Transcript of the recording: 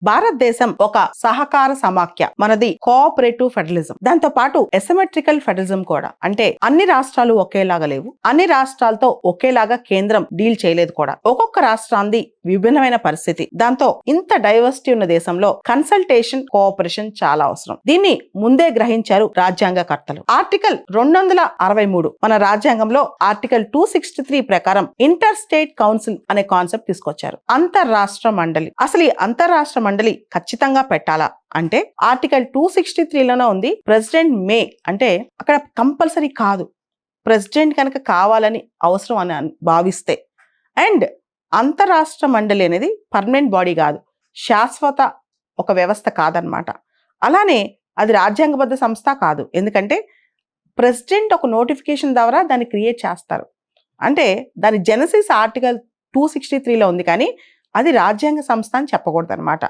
భారతదేశం ఒక సహకార సమాఖ్య. మనది కోఆపరేటివ్ ఫెడరలిజం. దాంతో పాటు ఎసిమెట్రికల్ ఫెడరలిజం కూడా. అంటే అన్ని రాష్ట్రాలు ఒకేలాగా లేవు, అన్ని రాష్ట్రాలతో ఒకేలాగా కేంద్రం డీల్ చేయలేదు కూడా. ఒక్కొక్క రాష్ట్రాంది విభిన్నమైన పరిస్థితి. దాంతో ఇంత డైవర్సిటీ ఉన్న దేశంలో కన్సల్టేషన్, కోఆపరేషన్ చాలా అవసరం. దీన్ని ముందే గ్రహించారు రాజ్యాంగకర్తలు. ఆర్టికల్ 263 మన రాజ్యాంగంలో ఆర్టికల్ 263 ప్రకారం ఇంటర్ స్టేట్ కౌన్సిల్ అనే కాన్సెప్ట్ తీసుకొచ్చారు. అంతర్రాష్ట్ర మండలి. అసలు ఈ అంతర్రాష్ట్ర మండలి ఖచ్చితంగా పెట్టాలా అంటే ఆర్టికల్ 263లోనే ఉంది. ప్రెసిడెంట్ మే అంటే అక్కడ కంపల్సరీ కాదు, ప్రెసిడెంట్ కనుక కావాలని అవసరం అని భావిస్తే. అండ్ అంతరాష్ట్ర మండలి అనేది పర్మనెంట్ బాడీ కాదు, శాశ్వత ఒక వ్యవస్థ కాదనమాట. అలానే అది రాజ్యాంగబద్ధ సంస్థ కాదు, ఎందుకంటే ప్రెసిడెంట్ ఒక నోటిఫికేషన్ ద్వారా దాన్ని క్రియేట్ చేస్తారు. అంటే దాని జెనసిస్ ఆర్టికల్ 263లో ఉంది, కానీ అది రాజ్యాంగ సంస్థ అని చెప్పకూడదు అనమాట.